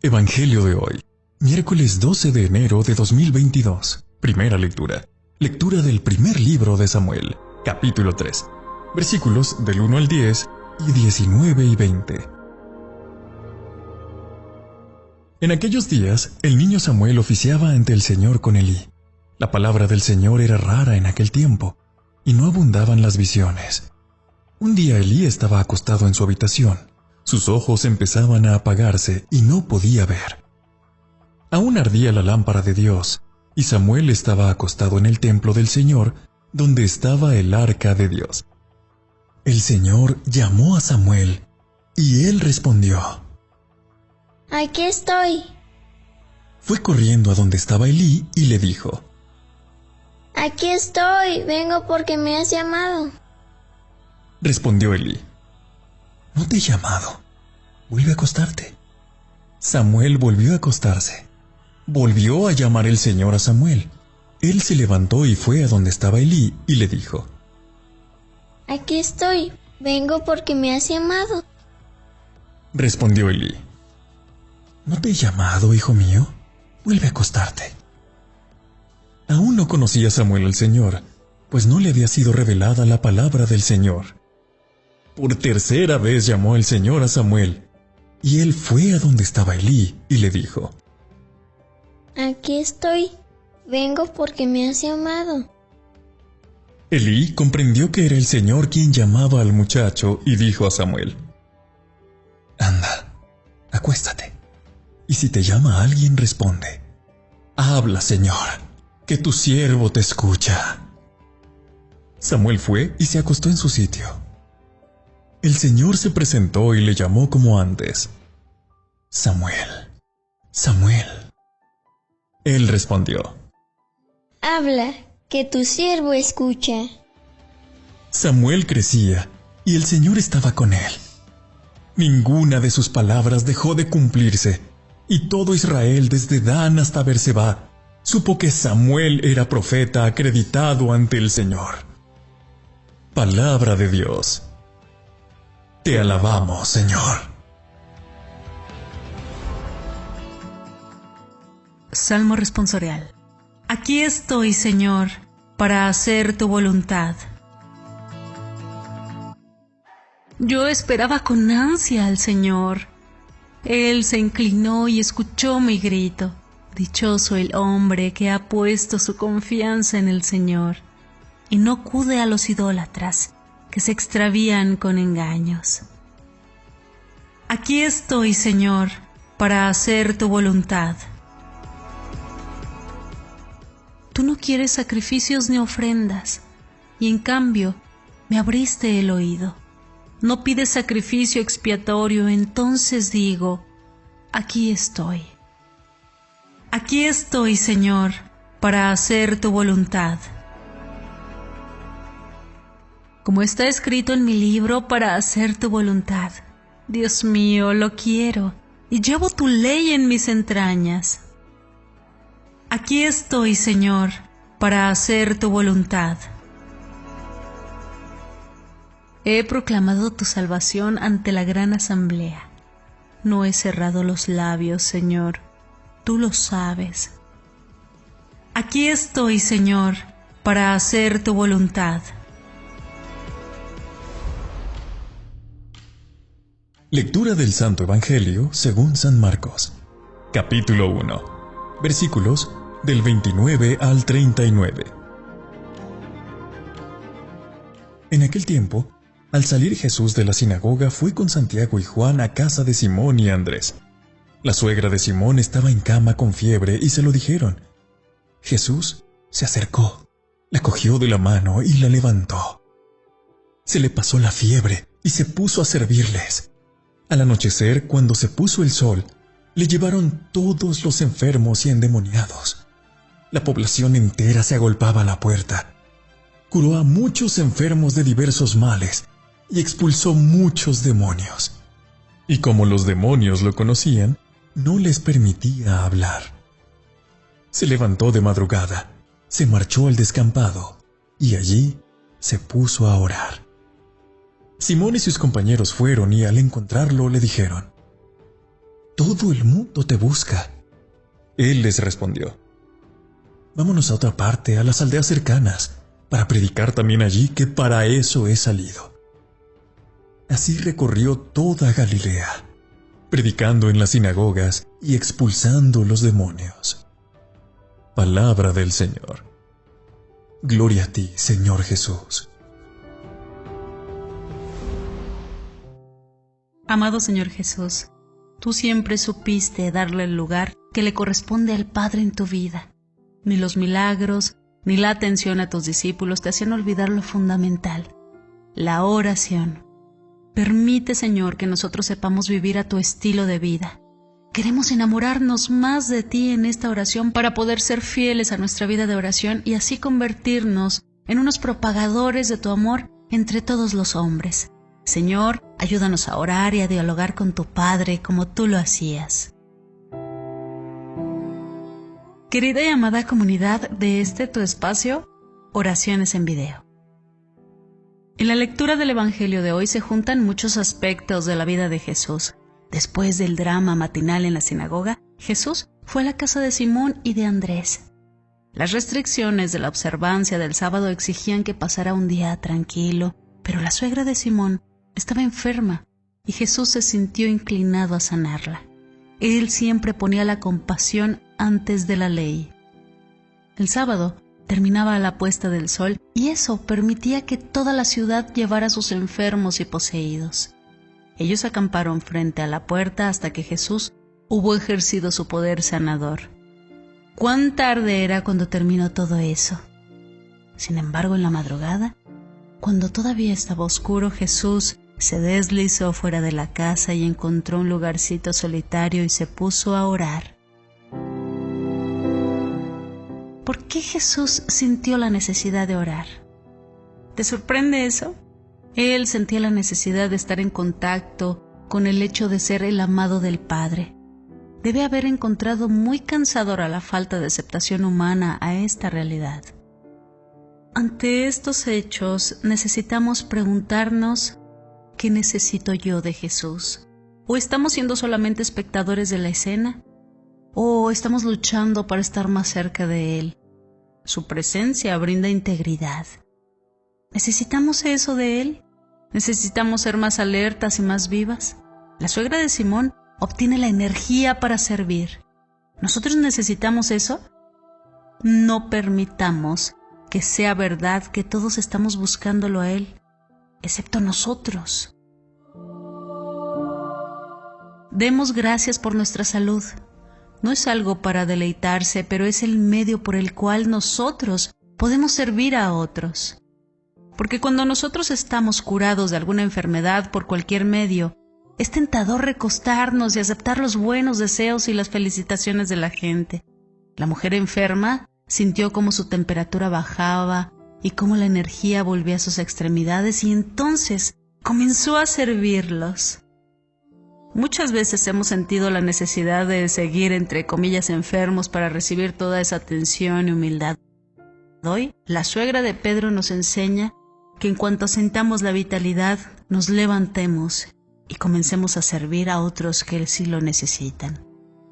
Evangelio de hoy, miércoles 12 de enero de 2022. Primera lectura. Lectura del primer libro de Samuel, capítulo 3, versículos del 1 al 10 y 19 y 20. En aquellos días, el niño Samuel oficiaba ante el Señor con Elí. La palabra del Señor era rara en aquel tiempo, y no abundaban las visiones. Un día Elí estaba acostado en su habitación. Sus ojos empezaban a apagarse y no podía ver. Aún ardía la lámpara de Dios, y Samuel estaba acostado en el templo del Señor, donde estaba el arca de Dios. El Señor llamó a Samuel, y él respondió: Aquí estoy. Fue corriendo a donde estaba Elí y le dijo: Aquí estoy, vengo porque me has llamado. Respondió Elí: No te he llamado, vuelve a acostarte. Samuel volvió a acostarse. Volvió a llamar el Señor a Samuel. Él se levantó y fue a donde estaba Elí y le dijo: Aquí estoy, vengo porque me has llamado. Respondió Elí: No te he llamado, hijo mío, vuelve a acostarte. Aún no conocía Samuel al Señor, pues no le había sido revelada la palabra del Señor. Por tercera vez llamó el Señor a Samuel, y él fue a donde estaba Elí y le dijo: Aquí estoy, vengo porque me has llamado. Elí comprendió que era el Señor quien llamaba al muchacho y dijo a Samuel: Anda, acuéstate, y si te llama alguien responde: Habla, Señor, que tu siervo te escucha. Samuel fue y se acostó en su sitio. El Señor se presentó y le llamó como antes: Samuel, Samuel. Él respondió: Habla, que tu siervo escucha. Samuel crecía y el Señor estaba con él. Ninguna de sus palabras dejó de cumplirse, y todo Israel desde Dan hasta Berseba supo que Samuel era profeta acreditado ante el Señor. Palabra de Dios. Te alabamos, Señor. Salmo responsorial. Aquí estoy, Señor, para hacer tu voluntad. Yo esperaba con ansia al Señor. Él se inclinó y escuchó mi grito. Dichoso el hombre que ha puesto su confianza en el Señor y no acude a los idólatras que se extravían con engaños. Aquí estoy, Señor, para hacer tu voluntad. Tú no quieres sacrificios ni ofrendas, y en cambio me abriste el oído. No pides sacrificio expiatorio, entonces digo: aquí estoy. Aquí estoy, Señor, para hacer tu voluntad. Como está escrito en mi libro, para hacer tu voluntad. Dios mío, lo quiero, y llevo tu ley en mis entrañas. Aquí estoy, Señor, para hacer tu voluntad. He proclamado tu salvación ante la gran asamblea. No he cerrado los labios, Señor, tú lo sabes. Aquí estoy, Señor, para hacer tu voluntad. Lectura del Santo Evangelio según San Marcos, capítulo 1, versículos del 29 al 39. En aquel tiempo, al salir Jesús de la sinagoga, fue con Santiago y Juan a casa de Simón y Andrés. La suegra de Simón estaba en cama con fiebre y se lo dijeron. Jesús se acercó, la cogió de la mano y la levantó. Se le pasó la fiebre y se puso a servirles. Al anochecer, cuando se puso el sol, le llevaron todos los enfermos y endemoniados. La población entera se agolpaba a la puerta. Curó a muchos enfermos de diversos males y expulsó muchos demonios. Y como los demonios lo conocían, no les permitía hablar. Se levantó de madrugada, se marchó al descampado y allí se puso a orar. Simón y sus compañeros fueron y al encontrarlo le dijeron: todo el mundo te busca. Él les respondió: vámonos a otra parte, a las aldeas cercanas, para predicar también allí, que para eso he salido. Así recorrió toda Galilea, predicando en las sinagogas y expulsando los demonios. Palabra del Señor. Gloria a ti, Señor Jesús. Amado Señor Jesús, tú siempre supiste darle el lugar que le corresponde al Padre en tu vida. Ni los milagros, ni la atención a tus discípulos te hacían olvidar lo fundamental, la oración. Permite, Señor, que nosotros sepamos vivir a tu estilo de vida. Queremos enamorarnos más de ti en esta oración para poder ser fieles a nuestra vida de oración y así convertirnos en unos propagadores de tu amor entre todos los hombres. Señor, ayúdanos a orar y a dialogar con tu Padre como tú lo hacías. Querida y amada comunidad de tu espacio, Oraciones en Video. En la lectura del Evangelio de hoy se juntan muchos aspectos de la vida de Jesús. Después del drama matinal en la sinagoga, Jesús fue a la casa de Simón y de Andrés. Las restricciones de la observancia del sábado exigían que pasara un día tranquilo, pero la suegra de Simón estaba enferma y Jesús se sintió inclinado a sanarla. Él siempre ponía la compasión antes de la ley. El sábado terminaba a la puesta del sol y eso permitía que toda la ciudad llevara a sus enfermos y poseídos. Ellos acamparon frente a la puerta hasta que Jesús hubo ejercido su poder sanador. ¿Cuán tarde era cuando terminó todo eso? Sin embargo, en la madrugada, cuando todavía estaba oscuro, Jesús se deslizó fuera de la casa y encontró un lugarcito solitario y se puso a orar. ¿Por qué Jesús sintió la necesidad de orar? ¿Te sorprende eso? Él sentía la necesidad de estar en contacto con el hecho de ser el amado del Padre. Debe haber encontrado muy cansadora la falta de aceptación humana a esta realidad. Ante estos hechos, necesitamos preguntarnos: ¿qué necesito yo de Jesús? ¿O estamos siendo solamente espectadores de la escena? ¿O estamos luchando para estar más cerca de Él? Su presencia brinda integridad. ¿Necesitamos eso de Él? ¿Necesitamos ser más alertas y más vivas? La suegra de Simón obtiene la energía para servir. ¿Nosotros necesitamos eso? No permitamos que sea verdad que todos estamos buscándolo a Él, excepto nosotros. Demos gracias por nuestra salud. No es algo para deleitarse, pero es el medio por el cual nosotros podemos servir a otros. Porque cuando nosotros estamos curados de alguna enfermedad por cualquier medio, es tentador recostarnos y aceptar los buenos deseos y las felicitaciones de la gente. La mujer enferma sintió cómo su temperatura bajaba y cómo la energía volvía a sus extremidades y entonces comenzó a servirlos. Muchas veces hemos sentido la necesidad de seguir entre comillas enfermos para recibir toda esa atención y humildad. Hoy, la suegra de Pedro nos enseña que en cuanto sintamos la vitalidad, nos levantemos y comencemos a servir a otros que sí lo necesitan.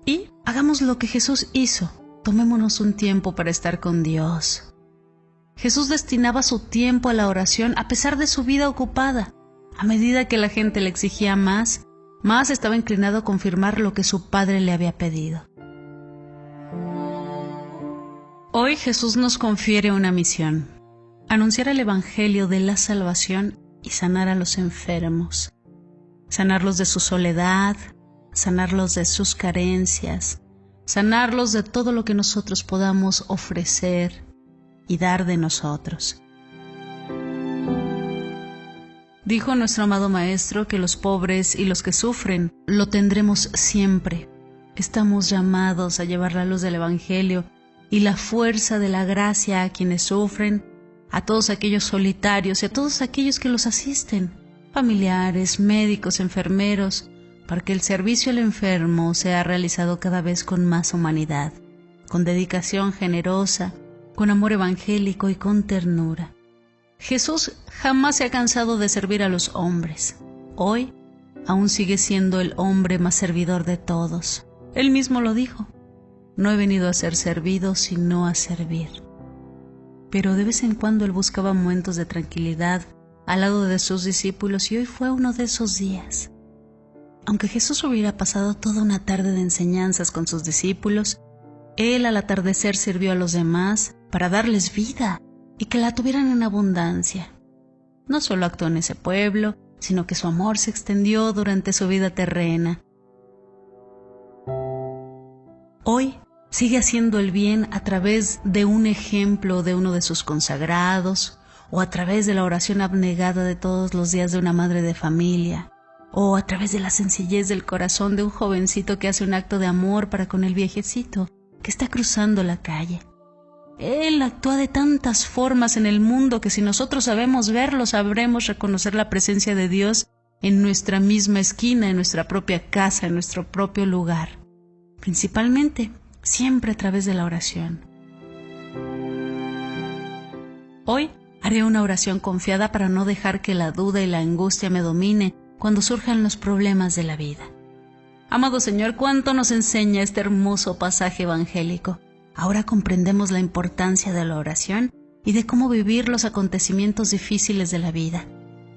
Y hagamos lo que Jesús hizo. Tomémonos un tiempo para estar con Dios. Jesús destinaba su tiempo a la oración a pesar de su vida ocupada. A medida que la gente le exigía más estaba inclinado a confirmar lo que su Padre le había pedido. Hoy Jesús nos confiere una misión: anunciar el Evangelio de la salvación y sanar a los enfermos. Sanarlos de su soledad, sanarlos de sus carencias, sanarlos de todo lo que nosotros podamos ofrecer y dar de nosotros. Dijo nuestro amado Maestro que los pobres y los que sufren lo tendremos siempre. Estamos llamados a llevar la luz del Evangelio y la fuerza de la gracia a quienes sufren, a todos aquellos solitarios y a todos aquellos que los asisten, familiares, médicos, enfermeros, para que el servicio al enfermo sea realizado cada vez con más humanidad, con dedicación generosa, con amor evangélico y con ternura. Jesús jamás se ha cansado de servir a los hombres. Hoy aún sigue siendo el hombre más servidor de todos. Él mismo lo dijo: no he venido a ser servido, sino a servir. Pero de vez en cuando él buscaba momentos de tranquilidad al lado de sus discípulos, y hoy fue uno de esos días. Aunque Jesús hubiera pasado toda una tarde de enseñanzas con sus discípulos, él al atardecer sirvió a los demás para darles vida y que la tuvieran en abundancia. No solo actuó en ese pueblo, sino que su amor se extendió durante su vida terrena. Hoy sigue haciendo el bien a través de un ejemplo de uno de sus consagrados, o a través de la oración abnegada de todos los días de una madre de familia, o a través de la sencillez del corazón de un jovencito que hace un acto de amor para con el viejecito que está cruzando la calle. Él actúa de tantas formas en el mundo que si nosotros sabemos verlo, sabremos reconocer la presencia de Dios en nuestra misma esquina, en nuestra propia casa, en nuestro propio lugar. Principalmente, siempre a través de la oración. Hoy haré una oración confiada para no dejar que la duda y la angustia me domine cuando surjan los problemas de la vida. Amado Señor, cuánto nos enseña este hermoso pasaje evangélico. Ahora comprendemos la importancia de la oración y de cómo vivir los acontecimientos difíciles de la vida.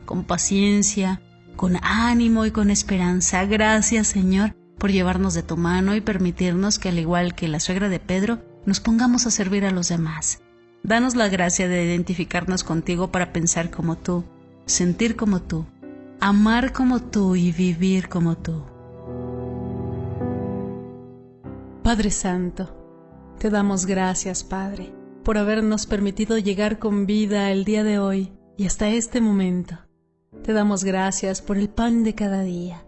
Con paciencia, con ánimo y con esperanza. Gracias, Señor, por llevarnos de tu mano y permitirnos que, al igual que la suegra de Pedro, nos pongamos a servir a los demás. Danos la gracia de identificarnos contigo para pensar como tú, sentir como tú, amar como tú y vivir como tú. Padre Santo, te damos gracias, Padre, por habernos permitido llegar con vida el día de hoy y hasta este momento. Te damos gracias por el pan de cada día.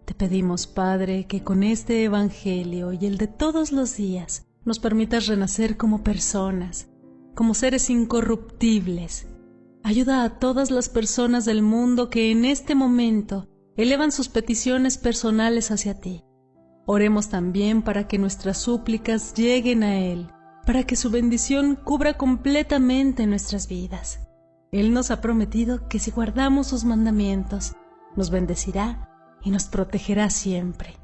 Te pedimos, Padre, que con este Evangelio y el de todos los días nos permitas renacer como personas, como seres incorruptibles. Ayuda a todas las personas del mundo que en este momento elevan sus peticiones personales hacia ti. Oremos también para que nuestras súplicas lleguen a Él, para que su bendición cubra completamente nuestras vidas. Él nos ha prometido que si guardamos sus mandamientos, nos bendecirá y nos protegerá siempre.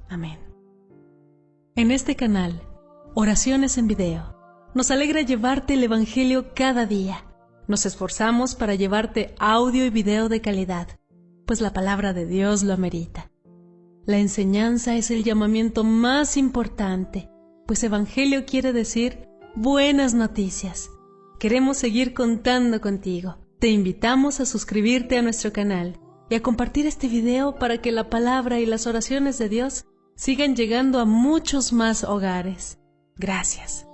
Amén. En este canal, Oraciones en Video, nos alegra llevarte el Evangelio cada día. Nos esforzamos para llevarte audio y video de calidad, pues la palabra de Dios lo amerita. La enseñanza es el llamamiento más importante, pues Evangelio quiere decir buenas noticias. Queremos seguir contando contigo. Te invitamos a suscribirte a nuestro canal y a compartir este video para que la palabra y las oraciones de Dios sigan llegando a muchos más hogares. Gracias.